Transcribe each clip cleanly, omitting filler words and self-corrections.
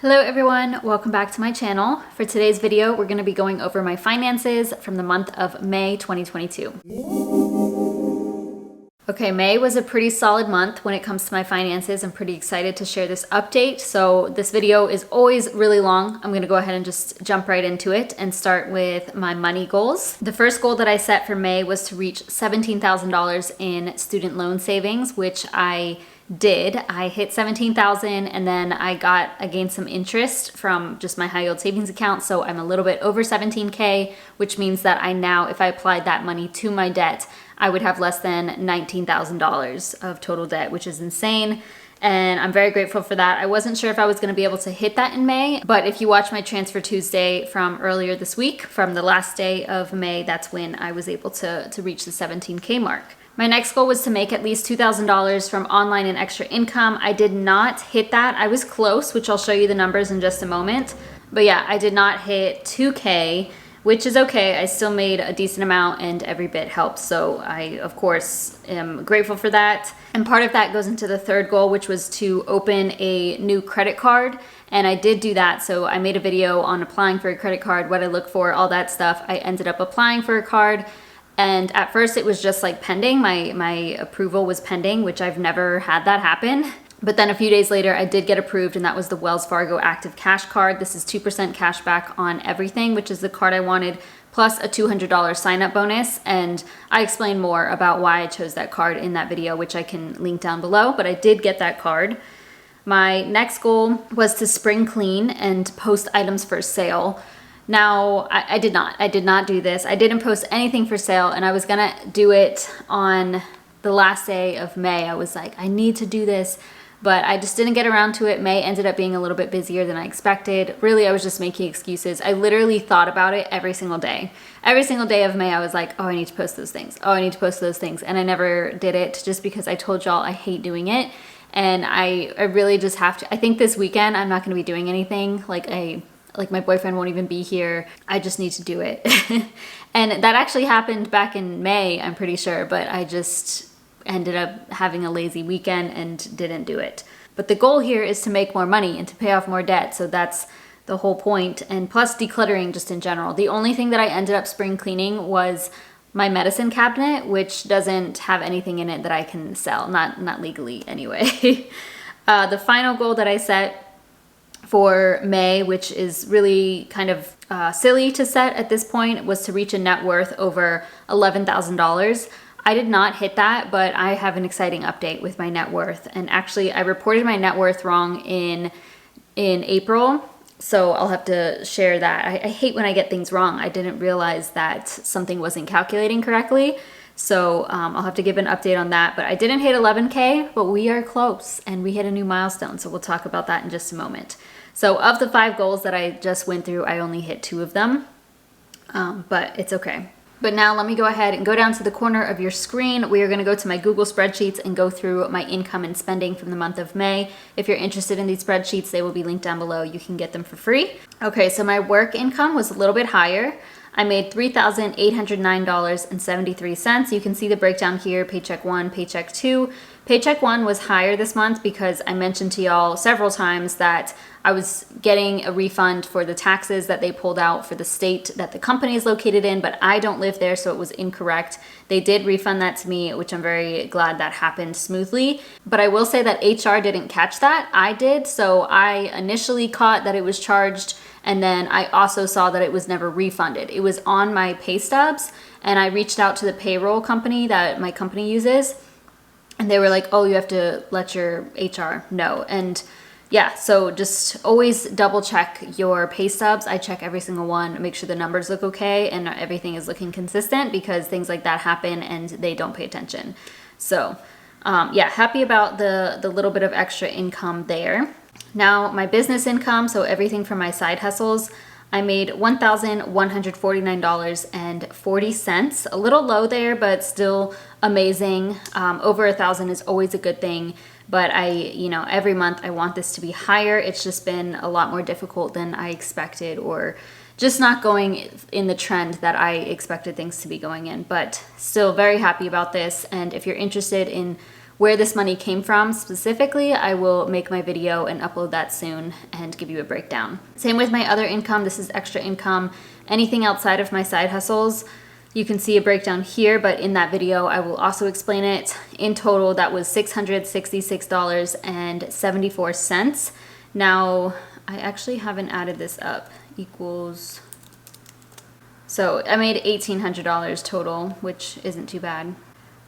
Hello everyone, welcome back to my channel. For today's video, we're going to be going over my finances from the month of May 2022. Okay, May was a pretty solid month when it comes to my finances. I'm pretty excited to share this update. So this video is always really long. I'm going to go ahead and just jump right into it and start with my money goals. The first goal that I set for May was to reach $17,000 in student loan savings, which I did. I hit 17,000 and then I gained some interest from just my high yield savings account. So I'm a little bit over 17K, which means that I now, if I applied that money to my debt, I would have less than $19,000 of total debt, which is insane. And I'm very grateful for that. I wasn't sure if I was going to be able to hit that in May, but if you watch my Transfer Tuesday from earlier this week, from the last day of May, that's when I was able to reach the 17K mark. My next goal was to make at least $2,000 from online and extra income. I did not hit that. I was close, which I'll show you the numbers in just a moment. But yeah, I did not hit 2K, which is okay. I still made a decent amount and every bit helps. So I, of course, am grateful for that. And part of that goes into the third goal, which was to open a new credit card. And I did do that. So I made a video on applying for a credit card, what I look for, all that stuff. I ended up applying for a card. And at first it was just like pending. My approval was pending, which I've never had that happen. But then a few days later, I did get approved, and that was the Wells Fargo Active Cash Card. This is 2% cash back on everything, which is the card I wanted, plus a $200 sign-up bonus. And I explain more about why I chose that card in that video, which I can link down below. But I did get that card. My next goal was to spring clean and post items for sale. Now, I did not do this. I didn't post anything for sale, and I was gonna do it on the last day of May. I was like, I need to do this, but I just didn't get around to it. May ended up being a little bit busier than I expected. Really, I was just making excuses. I literally thought about it every single day. Every single day of May, I was like, oh, I need to post those things. Oh, I need to post those things. And I never did it just because I told y'all I hate doing it. And I really just have to. I think this weekend, I'm not gonna be doing anything. Like my boyfriend won't even be here. I just need to do it. And that actually happened back in May, I'm pretty sure, but I just ended up having a lazy weekend and didn't do it. But the goal here is to make more money and to pay off more debt. So that's the whole point. And plus decluttering just in general. The only thing that I ended up spring cleaning was my medicine cabinet, which doesn't have anything in it that I can sell, not legally anyway. The final goal that I set for May, which is really kind of silly to set at this point, was to reach a net worth over $11,000. I did not hit that, but I have an exciting update with my net worth. And actually, I reported my net worth wrong in April, so I'll have to share that. I hate when I get things wrong. I didn't realize that something wasn't calculating correctly. So I'll have to give an update on that. But I didn't hit 11K, but we are close and we hit a new milestone. So we'll talk about that in just a moment. So of the 5 goals that I just went through, I only hit 2 of them, but it's okay. But now let me go ahead and go down to the corner of your screen. We are going to go to my Google spreadsheets and go through my income and spending from the month of May. If you're interested in these spreadsheets, they will be linked down below. You can get them for free. Okay, so my work income was a little bit higher. I made $3,809.73. You can see the breakdown here, paycheck 1, paycheck 2. Paycheck 1 was higher this month because I mentioned to y'all several times that I was getting a refund for the taxes that they pulled out for the state that the company is located in, but I don't live there, so it was incorrect. They did refund that to me, which I'm very glad that happened smoothly. But I will say that HR didn't catch that. I did, so I initially caught that it was charged, and then I also saw that it was never refunded. It was on my pay stubs, and I reached out to the payroll company that my company uses, and they were like, oh, you have to let your HR know. And yeah, so just always double check your pay stubs. I check every single one, make sure the numbers look okay and everything is looking consistent, because things like that happen and they don't pay attention. So yeah, happy about the little bit of extra income there. Now my business income, so everything from my side hustles, I made $1,149.40. A little low there, but still amazing. Over 1,000 is always a good thing. But every month I want this to be higher. It's just been a lot more difficult than I expected, or just not going in the trend that I expected things to be going in. But still very happy about this. And if you're interested in where this money came from specifically, I will make my video and upload that soon and give you a breakdown. Same with my other income. This is extra income. Anything outside of my side hustles, you can see a breakdown here, but in that video, I will also explain it. In total, that was $666.74. Now, I actually haven't added this up. Equals, so I made $1,800 total, which isn't too bad.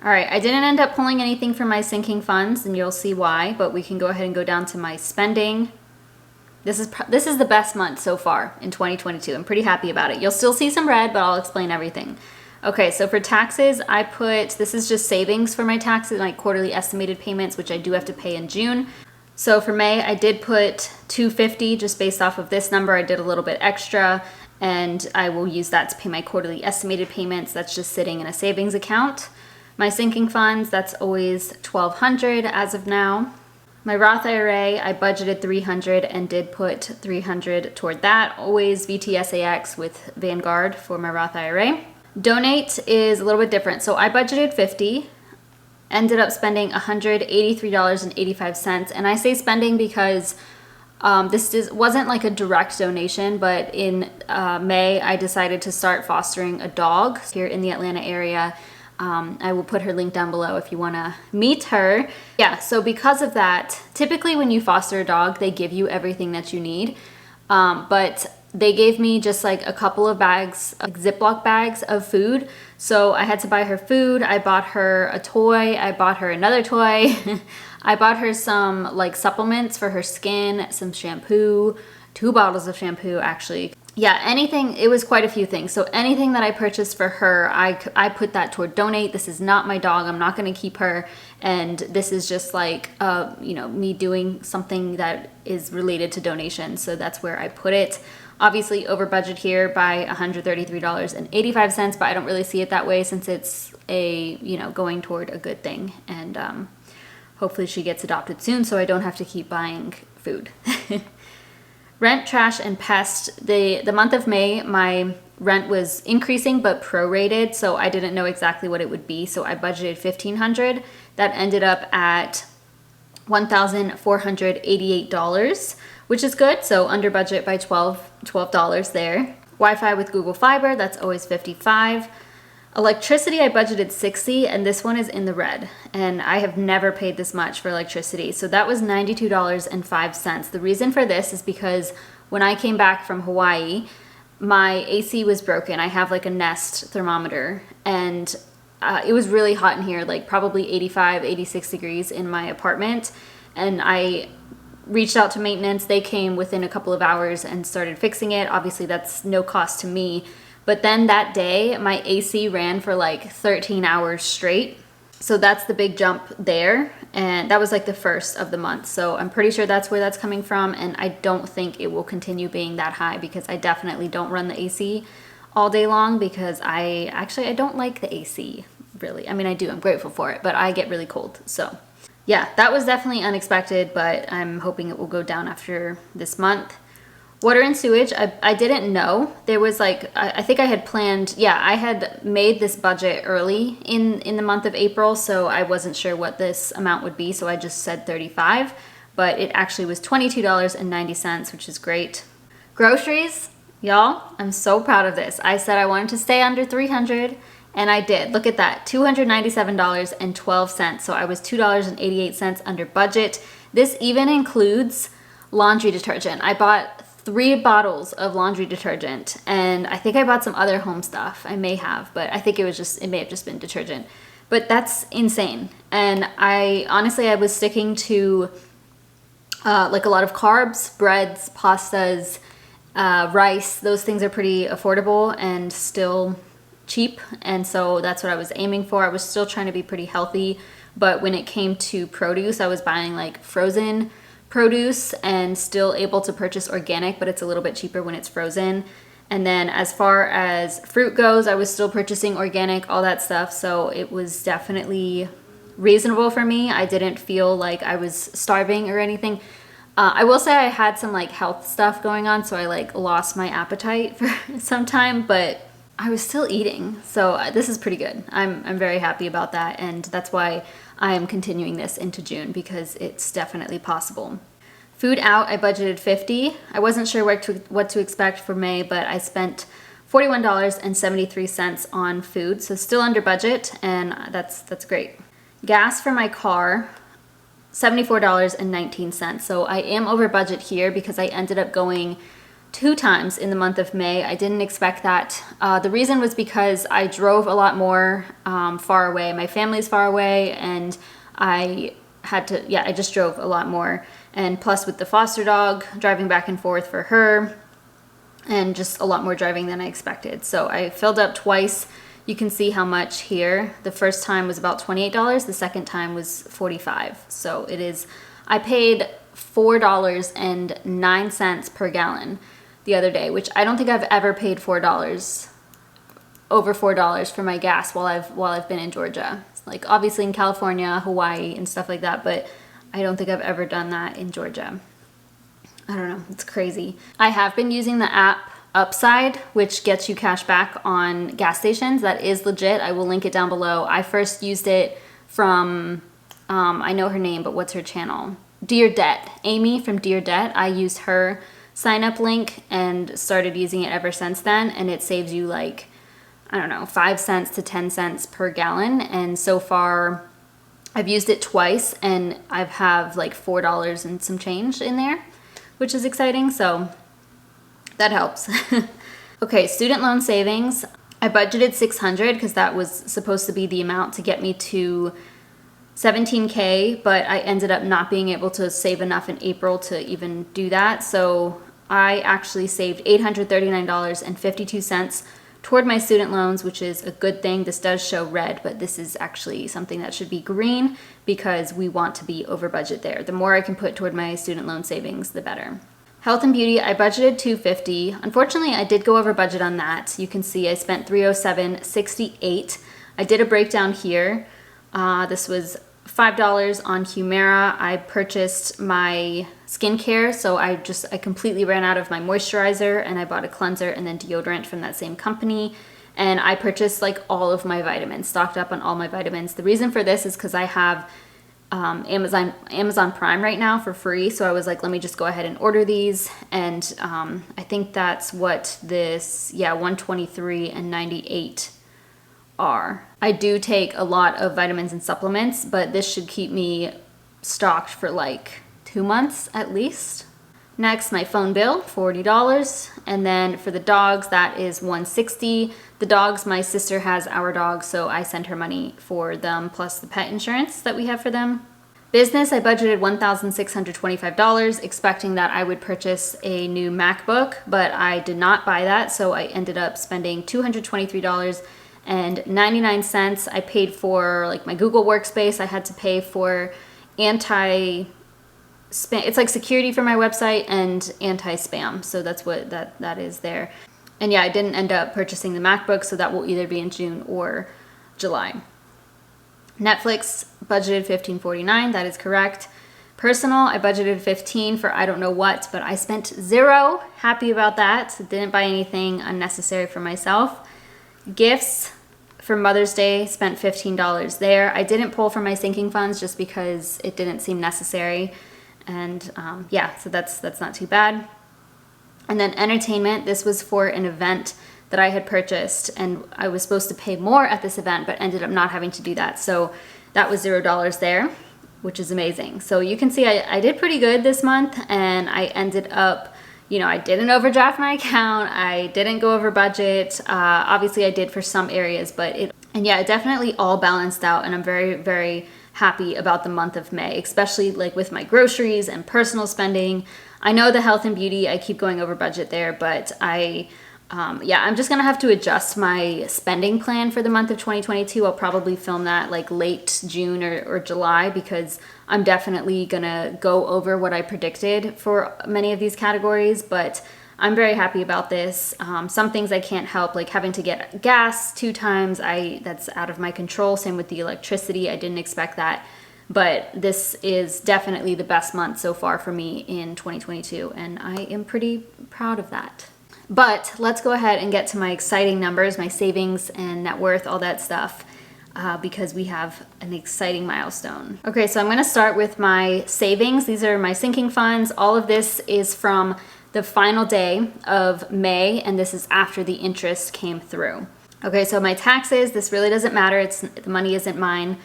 All right, I didn't end up pulling anything from my sinking funds, and you'll see why, but we can go ahead and go down to my spending. This is the best month so far in 2022. I'm pretty happy about it. You'll still see some red, but I'll explain everything. Okay, so for taxes, I put, this is just savings for my taxes, my quarterly estimated payments, which I do have to pay in June. So for May, I did put $250 just based off of this number. I did a little bit extra, and I will use that to pay my quarterly estimated payments. That's just sitting in a savings account. My sinking funds, that's always $1,200 as of now. My Roth IRA, I budgeted $300 and did put $300 toward that. Always VTSAX with Vanguard for my Roth IRA. Donate is a little bit different. So I budgeted $50, ended up spending $183.85. And I say spending because wasn't like a direct donation, but in May, I decided to start fostering a dog here in the Atlanta area. I will put her link down below if you want to meet her. Yeah, so because of that, typically when you foster a dog, they give you everything that you need. But they gave me just like a couple of bags, like Ziploc bags of food. So I had to buy her food. I bought her a toy. I bought her another toy. I bought her some like supplements for her skin, some shampoo, 2 bottles of shampoo actually. Yeah, anything, it was quite a few things. So anything that I purchased for her, I put that toward donate. This is not my dog. I'm not going to keep her. And this is just like, you know, me doing something that is related to donation. So that's where I put it. Obviously over budget here by $133.85, but I don't really see it that way since it's going toward a good thing. And hopefully she gets adopted soon so I don't have to keep buying food. Rent, trash, and pest. The month of May, my rent was increasing but prorated, so I didn't know exactly what it would be. So I budgeted $1,500. That ended up at $1,488, which is good. So under budget by $12 there. Wi-Fi with Google Fiber, that's always $55. Electricity, I budgeted $60, and this one is in the red. And I have never paid this much for electricity. So that was $92.05. The reason for this is because when I came back from Hawaii, my AC was broken. I have like a Nest thermometer, and it was really hot in here, like probably 85, 86 degrees in my apartment. And I reached out to maintenance. They came within a couple of hours and started fixing it. Obviously, that's no cost to me. But then that day, my AC ran for like 13 hours straight. So that's the big jump there. And that was like the first of the month. So I'm pretty sure that's where that's coming from. And I don't think it will continue being that high because I definitely don't run the AC all day long because I don't like the AC really. I mean, I do, I'm grateful for it, but I get really cold. So yeah, that was definitely unexpected, but I'm hoping it will go down after this month. Water and sewage, I didn't know. There was like, I think I had planned, I had made this budget early in the month of April, so I wasn't sure what this amount would be, so I just said $35, but it actually was $22.90, which is great. Groceries, y'all, I'm so proud of this. I said I wanted to stay under $300, and I did. Look at that, $297.12, so I was $2.88 under budget. This even includes laundry detergent. I bought 3 bottles of laundry detergent, and I think I bought some other home stuff. I may have, but I think it may have just been detergent. But that's insane. And I was sticking to like a lot of carbs, breads, pastas, rice. Those things are pretty affordable and still cheap, and so that's what I was aiming for. I was still trying to be pretty healthy, but when it came to produce, I was buying like frozen produce and still able to purchase organic, but it's a little bit cheaper when it's frozen. And then as far as fruit goes, I was still purchasing organic, all that stuff. So it was definitely reasonable for me. I didn't feel like I was starving or anything. I will say I had some like health stuff going on, so I like lost my appetite for some time, but I was still eating. So this is pretty good. I'm very happy about that. And that's why I am continuing this into June, because it's definitely possible. Food out, I budgeted $50. I wasn't sure what to expect for May, but I spent $41.73 on food. So still under budget, and that's great. Gas for my car, $74.19. So I am over budget here because I ended up going 2 times in the month of May. I didn't expect that. The reason was because I drove a lot more far away. My family's far away, and I just drove a lot more. And plus with the foster dog, driving back and forth for her, and just a lot more driving than I expected. So I filled up twice. You can see how much here. The first time was about $28. The second time was $45. So I paid $4.09 per gallon the other day, which I don't think I've ever paid over $4 for my gas while I've been in Georgia. Like obviously in California, Hawaii, and stuff like that, but I don't think I've ever done that in Georgia. I don't know, it's crazy. I have been using the app Upside, which gets you cash back on gas stations. That is legit. I will link it down below. I first used it from, I know her name, but what's her channel? Dear Debt. Amy from Dear Debt. I used her sign up link and started using it ever since then, and it saves you like, I don't know, 5 cents to 10 cents per gallon. And so far I've used it twice, and I have like $4 and some change in there, which is exciting. So that helps. Okay, student loan savings. I budgeted $600 because that was supposed to be the amount to get me to $17K, but I ended up not being able to save enough in April to even do that. So I actually saved $839.52 toward my student loans, which is a good thing. This does show red, but this is actually something that should be green because we want to be over budget there. The more I can put toward my student loan savings, the better. Health and beauty, I budgeted $250. Unfortunately, I did go over budget on that. You can see I spent $307.68. I did a breakdown here. This was $5 on Humira. I purchased my skincare, so I completely ran out of my moisturizer, and I bought a cleanser and then deodorant from that same company. And I purchased like all of my vitamins, stocked up on all my vitamins. The reason for this is because I have Amazon Prime right now for free, so I was like, let me just go ahead and order these. And I think that's what this, $123 and $98 are. I do take a lot of vitamins and supplements, but this should keep me stocked for like 2 months at least. Next, my phone bill, $40. And then for the dogs, that is $160. The dogs, my sister has our dogs, so I send her money for them, plus the pet insurance that we have for them. Business, I budgeted $1,625, expecting that I would purchase a new MacBook, but I did not buy that, so I ended up spending $223.99. I paid for like my Google Workspace. I had to pay for anti-spam. It's like security for my website and anti-spam. So that's what that is there. And yeah, I didn't end up purchasing the MacBook, so that will either be in June or July. Netflix, budgeted $15.49. That is correct. Personal, I budgeted $15 for I don't know what, but I spent $0. Happy about that. Didn't buy anything unnecessary for myself. Gifts for Mother's Day, spent $15 there. I didn't pull from my sinking funds just because it didn't seem necessary. And so that's not too bad. And then entertainment, this was for an event that I had purchased, and I was supposed to pay more at this event, but ended up not having to do that. So that was $0 there, which is amazing. So you can see I did pretty good this month, and I ended up, I didn't overdraft my account. I didn't go over budget. Obviously I did for some areas, but it definitely all balanced out, and I'm very, very happy about the month of May, especially like with my groceries and personal spending. I know the health and beauty, I keep going over budget there, but I'm just gonna have to adjust my spending plan for the month of 2022. I'll probably film that like late June or July, because I'm definitely gonna go over what I predicted for many of these categories, but I'm very happy about this. Some things I can't help, like having to get gas 2 times, that's out of my control. Same with the electricity, I didn't expect that. But this is definitely the best month so far for me in 2022, and I am pretty proud of that. But let's go ahead and get to my exciting numbers, my savings and net worth, all that stuff, because we have an exciting milestone. Okay, so I'm gonna start with my savings. These are my sinking funds. All of this is from the final day of May, and this is after the interest came through. Okay, so my taxes, this really doesn't matter. The money isn't mine,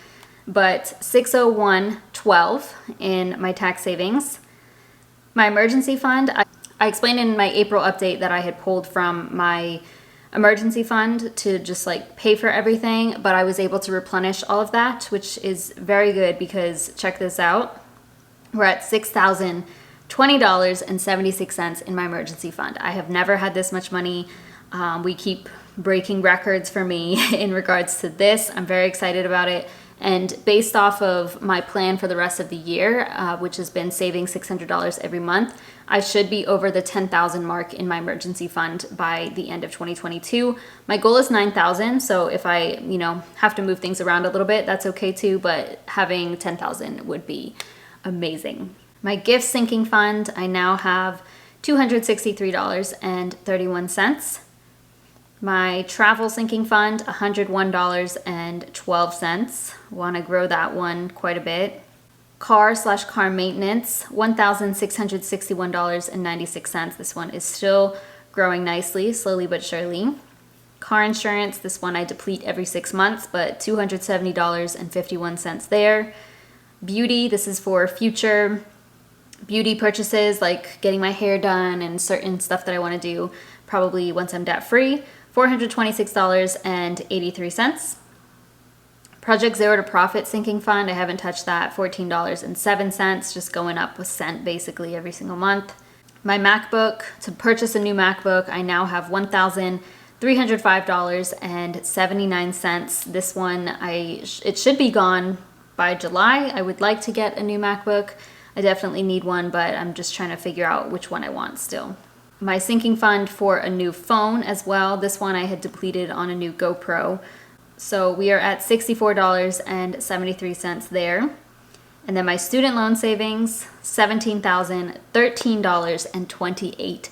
but 601.12 in my tax savings. My emergency fund, I explained in my April update that I had pulled from my emergency fund to just like pay for everything, but I was able to replenish all of that, which is very good because check this out. We're at $6,020.76 in my emergency fund. I have never had this much money. We keep breaking records for me in regards to this. I'm very excited about it. And based off of my plan for the rest of the year, which has been saving $600 every month, I should be over the 10,000 mark in my emergency fund by the end of 2022. My goal is 9,000, so if I, have to move things around a little bit, that's okay too, but having 10,000 would be amazing. My gift sinking fund, I now have $263.31. My travel sinking fund, $101.12. Want to grow that one quite a bit. Car/car maintenance, $1,661.96. This one is still growing nicely, slowly but surely. Car insurance, this one I deplete every 6 months, but $270.51 there. Beauty, this is for future beauty purchases, like getting my hair done and certain stuff that I want to do, probably once I'm debt free. $426.83. Project Zero to Profit sinking fund, I haven't touched that, $14.07, just going up a cent basically every single month. My MacBook, to purchase a new MacBook, I now have $1,305.79. This one, it should be gone by July. I would like to get a new MacBook. I definitely need one, but I'm just trying to figure out which one I want still. My sinking fund for a new phone as well. This one I had depleted on a new GoPro. So we are at $64.73 there. And then my student loan savings, $17,013.28.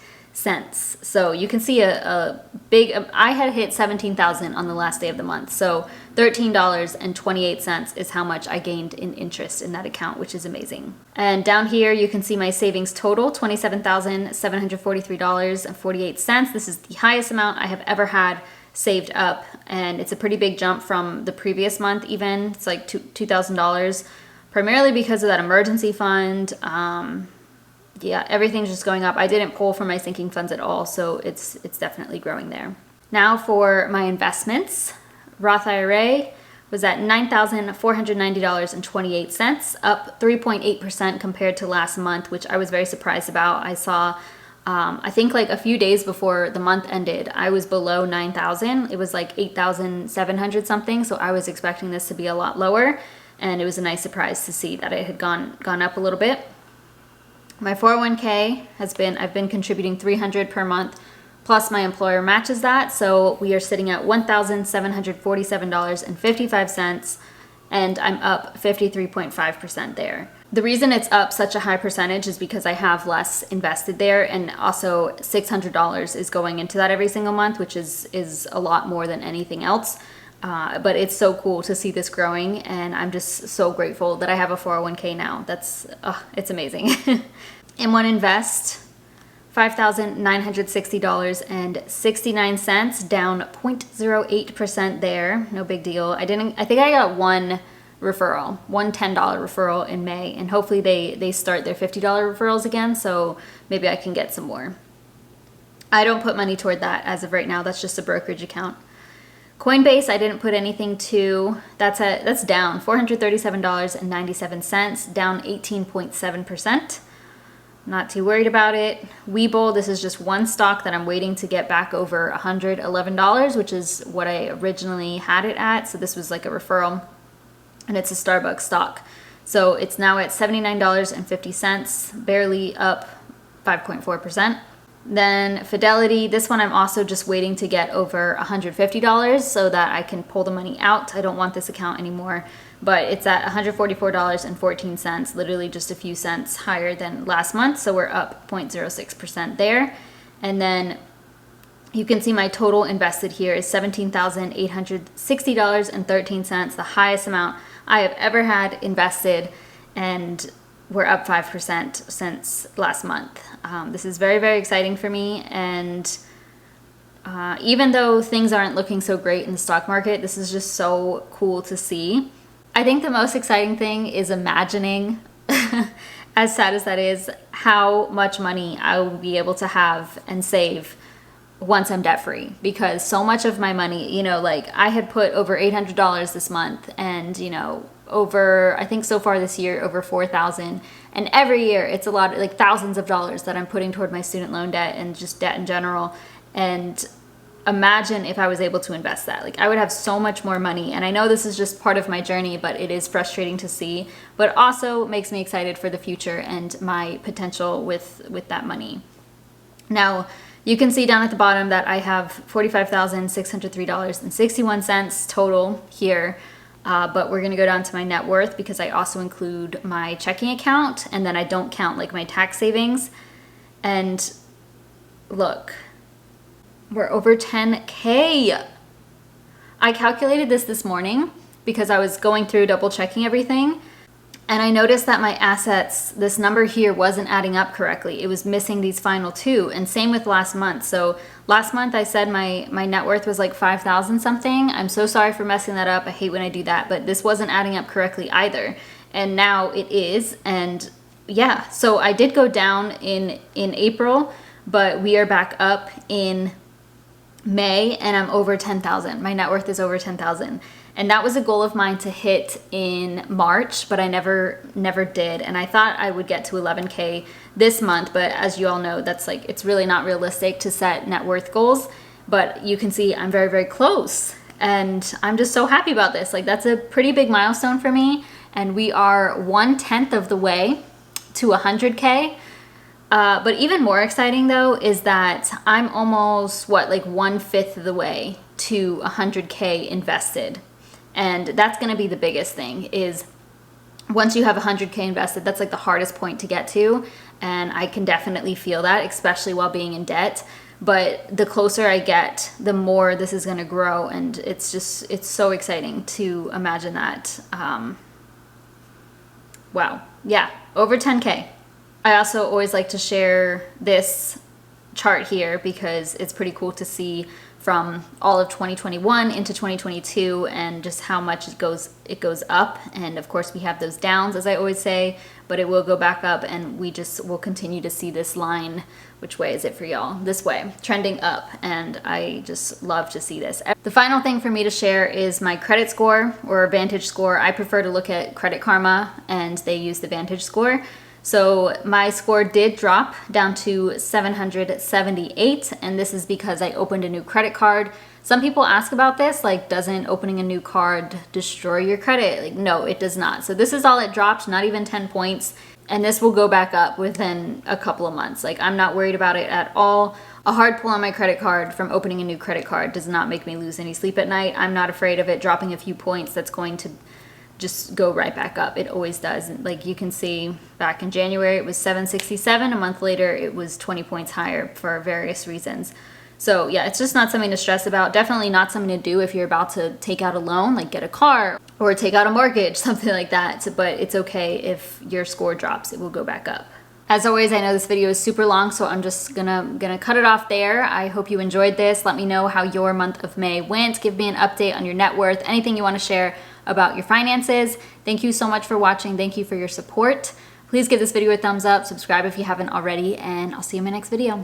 So you can see a big, I had hit 17,000 on the last day of the month. So $13.28 is how much I gained in interest in that account, which is amazing. And down here you can see my savings total, $27,743.48. This is the highest amount I have ever had saved up, and it's a pretty big jump from the previous month even. It's like $2,000, primarily because of that emergency fund. Yeah, everything's just going up. I didn't pull from my sinking funds at all, so it's definitely growing there. Now for my investments. Roth Ira was at $9,490.28, up 3.8% compared to last month, which I was very surprised about. I saw, I think like a few days before the month ended, I was below 9,000. It was like 8,700 something, so I was expecting this to be a lot lower, and it was a nice surprise to see that it had gone up a little bit. My 401k I've been contributing $300 per month, plus my employer matches that, so we are sitting at $1,747.55, and I'm up 53.5% there. The reason it's up such a high percentage is because I have less invested there, and also $600 is going into that every single month, which is a lot more than anything else. But it's so cool to see this growing, and I'm just so grateful that I have a 401k now. It's amazing. M1 Invest, $5,960.69, down 0.08% there. No big deal. I think I got one referral, one $10 referral in May, and hopefully they start their $50 referrals again, so maybe I can get some more. I don't put money toward that as of right now. That's just a brokerage account. Coinbase, I didn't put anything to. That's down $437.97, down 18.7%. Not too worried about it. Webull, this is just one stock that I'm waiting to get back over $111, which is what I originally had it at. So this was like a referral, and it's a Starbucks stock. So it's now at $79.50, barely up 5.4%. Then Fidelity, this one I'm also just waiting to get over $150 so that I can pull the money out. I don't want this account anymore, but it's at $144.14, literally just a few cents higher than last month, so we're up 0.06% there. And then you can see my total invested here is $17,860.13, the highest amount I have ever had invested, and we're up 5% since last month. This is very, very exciting for me, and even though things aren't looking so great in the stock market, this is just so cool to see. I think the most exciting thing is imagining, as sad as that is, how much money I will be able to have and save once I'm debt free, because so much of my money, you know, like I had put over $800 this month, and you know, over, I think so far this year, over 4,000, and every year it's a lot, like thousands of dollars that I'm putting toward my student loan debt and just debt in general. And imagine if I was able to invest that, like I would have so much more money. And I know this is just part of my journey, but it is frustrating to see, but also makes me excited for the future and my potential with that money. Now, you can see down at the bottom that I have $45,603.61 total here, but we're gonna go down to my net worth because I also include my checking account, and then I don't count like my tax savings. And look, we're over 10K. I calculated this morning because I was going through double checking everything, and I noticed that my assets, this number here wasn't adding up correctly. It was missing these final two, and same with last month. So last month I said my net worth was like 5,000 something. I'm so sorry for messing that up. I hate when I do that, but this wasn't adding up correctly either. And now it is, and yeah, so I did go down in April, but we are back up in May, and I'm over 10,000. My net worth is over 10,000. And that was a goal of mine to hit in March, but I never did. And I thought I would get to 11K this month, but as you all know, that's like, it's really not realistic to set net worth goals. But you can see I'm very, very close. And I'm just so happy about this. Like, that's a pretty big milestone for me. And we are 1/10 of the way to 100K. But even more exciting though is that I'm almost, like 1/5 of the way to 100K invested. And that's gonna be the biggest thing, is once you have 100K invested, that's like the hardest point to get to. And I can definitely feel that, especially while being in debt. But the closer I get, the more this is gonna grow. And it's so exciting to imagine that. Wow, yeah, over 10K. I also always like to share this chart here because it's pretty cool to see from all of 2021 into 2022 and just how much it goes up. And of course we have those downs, as I always say, but it will go back up, and we just will continue to see this line. Which way is it for y'all? This way, trending up, and I just love to see this. The final thing for me to share is my credit score, or Vantage score. I prefer to look at Credit Karma, and they use the Vantage score. So my score did drop down to 778, and this is because I opened a new credit card. Some people ask about this, like, doesn't opening a new card destroy your credit? Like, no, it does not. So this is all it dropped, not even 10 points, and this will go back up within a couple of months. Like, I'm not worried about it at all. A hard pull on my credit card from opening a new credit card does not make me lose any sleep at night. I'm not afraid of it dropping a few points. That's going to just go right back up. It always does. Like, you can see back in January it was 767. A month later it was 20 points higher for various reasons. So yeah, it's just not something to stress about. Definitely not something to do if you're about to take out a loan, like get a car or take out a mortgage, something like that. But it's okay if your score drops, it will go back up. As always, I know this video is super long, so I'm just gonna cut it off there. I hope you enjoyed this. Let me know how your month of May went. Give me an update on your net worth, anything you want to share about your finances. Thank you so much for watching. Thank you for your support. Please give this video a thumbs up, subscribe if you haven't already, and I'll see you in my next video.